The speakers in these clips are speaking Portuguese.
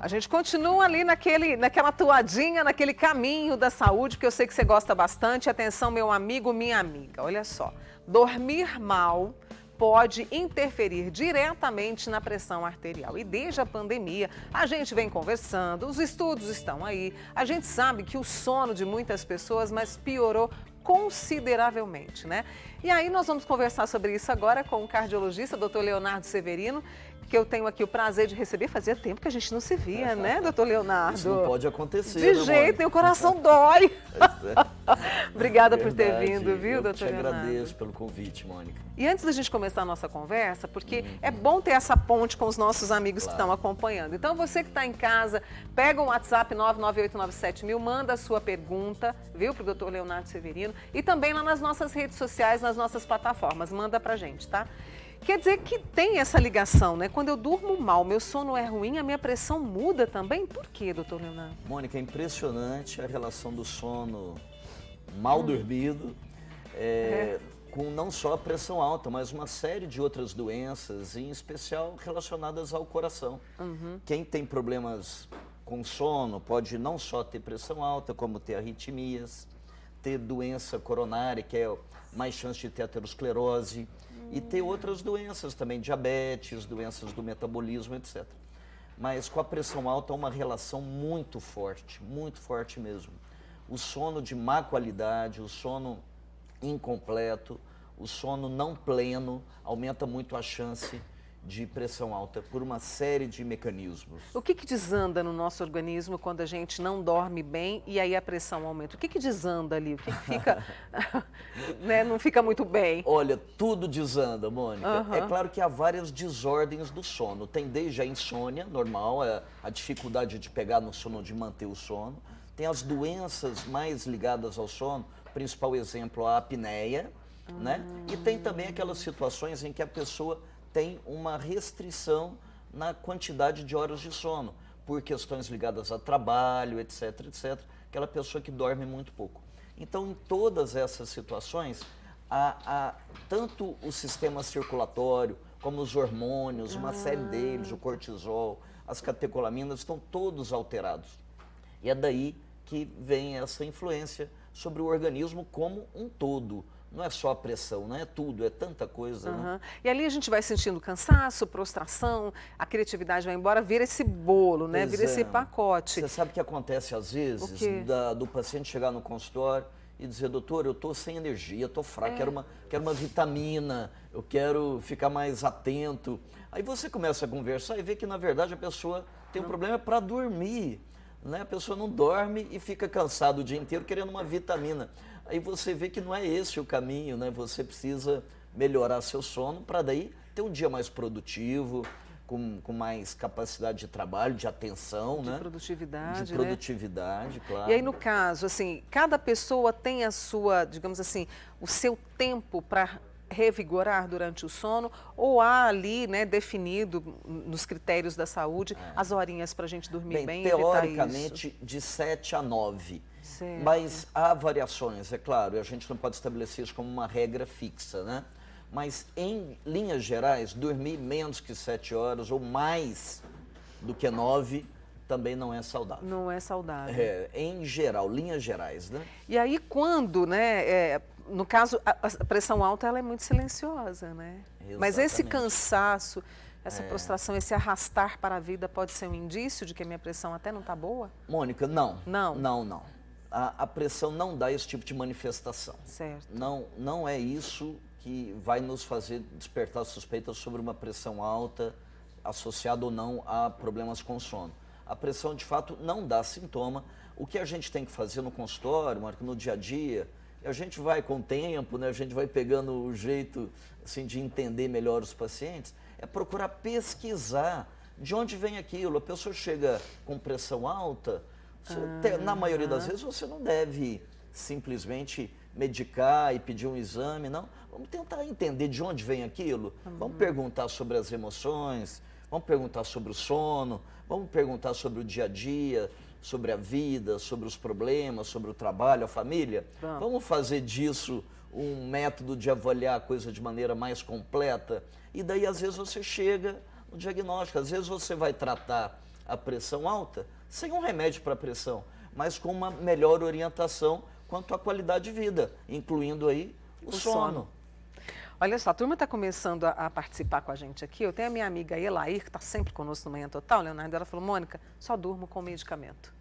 A gente continua ali naquela toadinha, naquele caminho da saúde, porque eu sei que você gosta bastante. Atenção, meu amigo, minha amiga, olha só. Dormir mal pode interferir diretamente na pressão arterial. E desde a pandemia, a gente vem conversando, os estudos estão aí. A gente sabe que o sono de muitas pessoas, mas piorou consideravelmente, né? E aí nós vamos conversar sobre isso agora com o cardiologista, Dr. Leonardo Severino, que eu tenho aqui o prazer de receber. Fazia tempo que a gente não se via, né, doutor Leonardo? Isso não pode acontecer, de jeito, meu coração dói. Obrigada por ter vindo, viu, doutor Leonardo? Eu te agradeço pelo convite, Mônica. E antes da gente começar a nossa conversa, porque é bom ter essa ponte com os nossos amigos que estão acompanhando. Então, você que está em casa, pega o WhatsApp 99897.000, manda a sua pergunta, viu, para o doutor Leonardo Severino. E também lá nas nossas redes sociais, nas nossas plataformas. Manda pra gente, tá? Quer dizer que tem essa ligação, né? Quando eu durmo mal, meu sono é ruim, a minha pressão muda também? Por quê, doutor Leonardo? Mônica, é impressionante a relação do sono mal dormido com não só a pressão alta, mas uma série de outras doenças, em especial relacionadas ao coração. Quem tem problemas com sono pode não só ter pressão alta, como ter arritmias, ter doença coronária, que é mais chance de ter aterosclerose, e ter outras doenças também, diabetes, doenças do metabolismo, etc. Mas com a pressão alta há uma relação muito forte mesmo. O sono de má qualidade, o sono incompleto, o sono não pleno, aumenta muito a chance de pressão alta por uma série de mecanismos. O que desanda no nosso organismo quando a gente não dorme bem e aí a pressão aumenta? O que desanda ali? O que fica, né, não fica muito bem? Olha, tudo desanda, Mônica. É claro que há várias desordens do sono. Tem desde a insônia, normal, a dificuldade de pegar no sono, de manter o sono. Tem as doenças mais ligadas ao sono, principal exemplo, a apneia, né? E tem também aquelas situações em que a pessoa tem uma restrição na quantidade de horas de sono, por questões ligadas a trabalho, etc, etc, aquela pessoa que dorme muito pouco. Então, em todas essas situações, tanto o sistema circulatório, como os hormônios, uma série deles, o cortisol, as catecolaminas, estão todos alterados. E é daí que vem essa influência sobre o organismo como um todo. Não é só a pressão, não é tudo, é tanta coisa. Né? E ali a gente vai sentindo cansaço, prostração, a criatividade vai embora, vira esse bolo, né? Vira esse pacote. Você sabe o que acontece às vezes? Do paciente chegar no consultório e dizer, doutor, eu estou sem energia, estou fraco, quero uma vitamina, eu quero ficar mais atento. Aí você começa a conversar e vê que, na verdade, a pessoa tem um problema para dormir. Né? A pessoa não dorme e fica cansada o dia inteiro querendo uma vitamina. Aí você vê que não é esse o caminho, né? Você precisa melhorar seu sono para daí ter um dia mais produtivo, com mais capacidade de trabalho, de atenção, de né? Produtividade, de produtividade, claro. E aí, no caso, assim, cada pessoa tem a sua, digamos assim, o seu tempo para revigorar durante o sono, ou há ali, né, definido nos critérios da saúde, as horinhas para a gente dormir bem e evitar isso? Teoricamente, de 7 a 9. Certo. Mas há variações, é claro, e a gente não pode estabelecer isso como uma regra fixa, né? Mas, em linhas gerais, dormir menos que 7 horas ou mais do que 9 também não é saudável. Não é saudável. Em geral, linhas gerais, né? E aí, quando, né, no caso, a pressão alta, ela é muito silenciosa, né? Exatamente. Mas esse cansaço, essa prostração, esse arrastar para a vida pode ser um indício de que a minha pressão até não está boa? Mônica, não. Não? Não. A pressão não dá esse tipo de manifestação. Certo. Não é isso que vai nos fazer despertar suspeitas sobre uma pressão alta associada ou não a problemas com sono. A pressão, de fato, não dá sintoma. O que a gente tem que fazer no consultório, Marco, no dia a dia, a gente vai com o tempo, né, a gente vai pegando o jeito assim, de entender melhor os pacientes, é procurar pesquisar de onde vem aquilo. A pessoa chega com pressão alta, na maioria das vezes você não deve simplesmente medicar e pedir um exame, não. Vamos tentar entender de onde vem aquilo. Vamos perguntar sobre as emoções, vamos perguntar sobre o sono, vamos perguntar sobre o dia a dia, sobre a vida, sobre os problemas, sobre o trabalho, a família. Vamos fazer disso um método de avaliar a coisa de maneira mais completa. E daí, às vezes, você chega no diagnóstico. Às vezes você vai tratar a pressão alta sem um remédio para a pressão, mas com uma melhor orientação quanto à qualidade de vida, incluindo aí o sono. Olha só, a turma está começando a participar com a gente aqui. Eu tenho a minha amiga Elair, que está sempre conosco no Manhã Total, Leonardo. Ela falou, Mônica, só durmo com medicamento.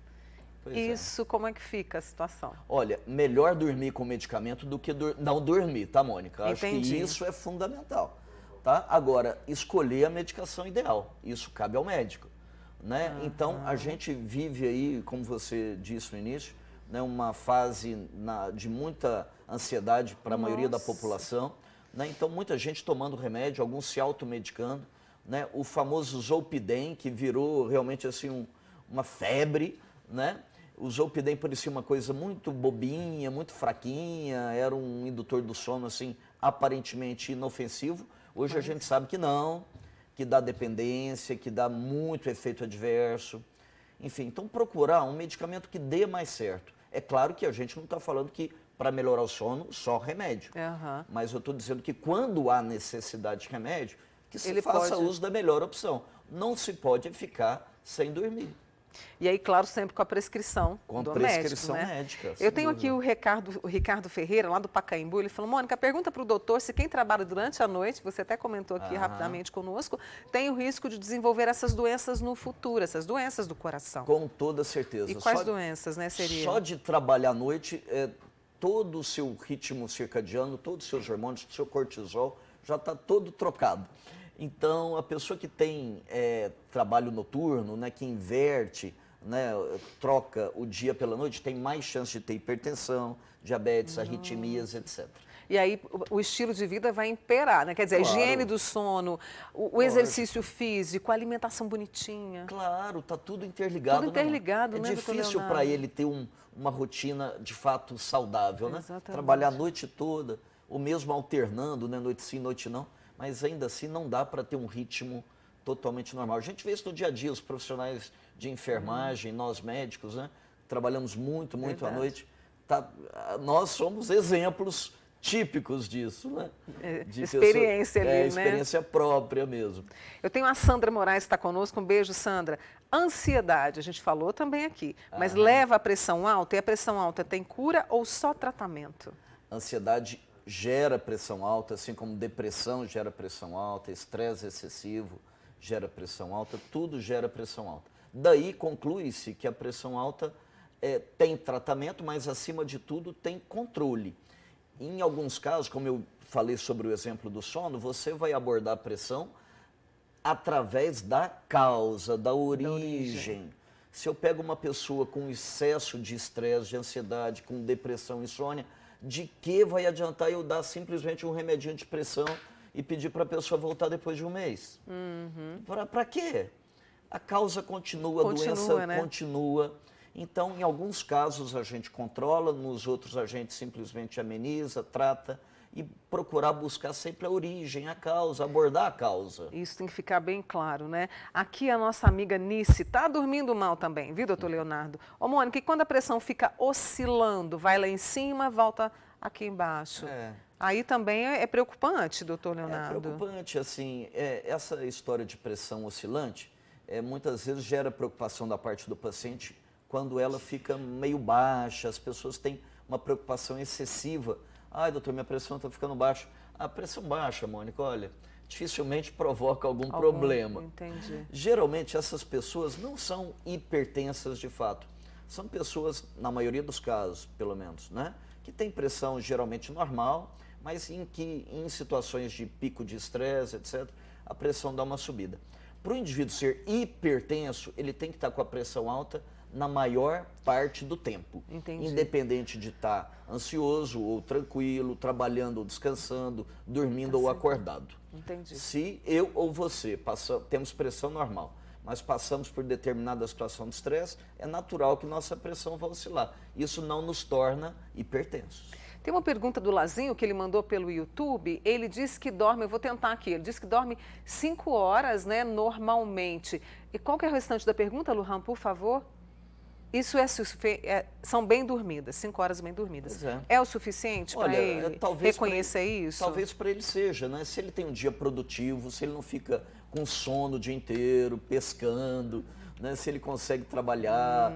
Pois Isso, como é que fica a situação? Olha, melhor dormir com medicamento do que não dormir, tá, Mônica? Acho Entendi. que isso é fundamental, tá? Agora, escolher a medicação ideal, isso cabe ao médico, né? Então, a gente vive aí, como você disse no início, né, uma fase de muita ansiedade para a maioria da população, né? Então, muita gente tomando remédio, alguns se automedicando, né? O famoso Zolpidem, que virou realmente assim uma febre, né? O Zolpidem parecia uma coisa muito bobinha, muito fraquinha, era um indutor do sono assim, aparentemente inofensivo. Hoje a gente sabe que não, que dá dependência, que dá muito efeito adverso. Enfim, então procurar um medicamento que dê mais certo. É claro que a gente não está falando que para melhorar o sono, só remédio. Mas eu estou dizendo que quando há necessidade de remédio, que se faça uso da melhor opção. Não se pode ficar sem dormir. E aí, claro, sempre com a prescrição do prescrição médico, né? médica. Eu tenho aqui o Ricardo Ferreira, lá do Pacaembu, ele falou, Mônica, pergunta para o doutor se quem trabalha durante a noite, você até comentou aqui rapidamente conosco, tem o risco de desenvolver essas doenças no futuro, essas doenças do coração. Com toda certeza. E quais doenças, né, seria? Só de trabalhar à noite, todo o seu ritmo circadiano, todos os seus hormônios, o seu cortisol, já está todo trocado. Então, a pessoa que tem trabalho noturno, né, que inverte, né, troca o dia pela noite, tem mais chance de ter hipertensão, diabetes, arritmias, etc. E aí o estilo de vida vai imperar, né? Quer dizer, a higiene do sono, o exercício físico, a alimentação bonitinha. Claro, está tudo interligado. Tudo interligado, né? É difícil para ele ter uma rotina de fato saudável, né? Exatamente. Trabalhar a noite toda, ou mesmo alternando, né? Noite sim, noite não. Mas ainda assim não dá para ter um ritmo totalmente normal. A gente vê isso no dia a dia, os profissionais de enfermagem, nós médicos, né? Trabalhamos muito à noite. Nós somos exemplos típicos disso, né? Experiência ali, né? Experiência própria mesmo. Eu tenho a Sandra Moraes que está conosco, um beijo, Sandra. Ansiedade, a gente falou também aqui, mas leva a pressão alta, e a pressão alta tem cura ou só tratamento? Ansiedade gera pressão alta, assim como depressão gera pressão alta, estresse excessivo gera pressão alta, tudo gera pressão alta. Daí conclui-se que a pressão alta tem tratamento, mas acima de tudo tem controle. Em alguns casos, como eu falei sobre o exemplo do sono, você vai abordar a pressão através da causa, da origem. Se eu pego uma pessoa com excesso de estresse, de ansiedade, com depressão, insônia, de que vai adiantar eu dar simplesmente um remedinho de pressão e pedir para a pessoa voltar depois de um mês? Para quê? A causa continua, a doença continua. Então, em alguns casos a gente controla, nos outros a gente simplesmente ameniza, trata e procurar buscar sempre a origem, a causa, abordar a causa. Isso tem que ficar bem claro, né? Aqui a nossa amiga Nice está dormindo mal também, viu, doutor Leonardo? Ô, Mônica, e quando a pressão fica oscilando, vai lá em cima, volta aqui embaixo? Aí também é preocupante, doutor Leonardo? É preocupante, assim, essa história de pressão oscilante, muitas vezes gera preocupação da parte do paciente quando ela fica meio baixa, as pessoas têm uma preocupação excessiva. Ai, doutor, minha pressão está ficando baixa. A pressão baixa, Mônica, olha, dificilmente provoca algum problema. Entendi. Geralmente essas pessoas não são hipertensas de fato. São pessoas, na maioria dos casos, pelo menos, né, que têm pressão geralmente normal, mas em situações de pico de estresse, etc., a pressão dá uma subida. Para o indivíduo ser hipertenso, ele tem que estar com a pressão alta na maior parte do tempo. Entendi. Independente de estar ansioso ou tranquilo, trabalhando ou descansando, dormindo ou acordado. Entendi. Se eu ou você temos pressão normal, mas passamos por determinada situação de estresse, é natural que nossa pressão vá oscilar. Isso não nos torna hipertensos. Tem uma pergunta do Lazinho que ele mandou pelo YouTube. Ele disse que dorme, eu vou tentar aqui, ele disse que dorme 5 horas, né, normalmente. E qual que é o restante da pergunta, Lujan, por favor? Isso são bem dormidas, 5 horas bem dormidas. É o suficiente para ele reconhecer isso? Talvez para ele seja, né? Se ele tem um dia produtivo, se ele não fica com sono o dia inteiro, pescando, né, se ele consegue trabalhar,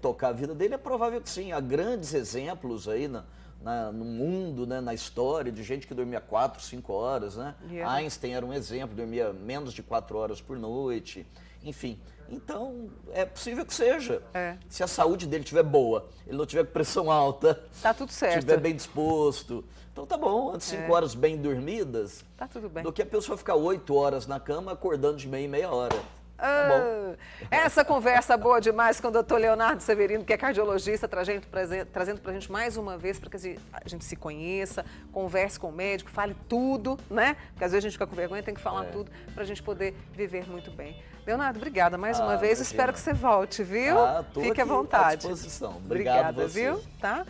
tocar a vida dele. É provável que sim. Há grandes exemplos aí no mundo, né, na história, de gente que dormia 4, 5 horas. Né? Einstein era um exemplo, dormia menos de 4 horas por noite. Enfim, então é possível que seja. Se a saúde dele estiver boa, ele não tiver com pressão alta, tá tudo certo. Estiver bem disposto, então tá bom, antes 5 horas bem dormidas, tá tudo bem. Do que a pessoa ficar 8 horas na cama acordando de meia em meia hora. Tá bom. Essa conversa boa demais com o doutor Leonardo Severino, que é cardiologista, trazendo pra gente mais uma vez para que a gente se conheça, converse com o médico, fale tudo, né? Porque às vezes a gente fica com vergonha, tem que falar tudo pra gente poder viver muito bem. Leonardo, obrigada mais uma vez, imagina. Espero que você volte, viu? Tô Fique à aqui vontade. à disposição. Obrigada, você. viu? Tá?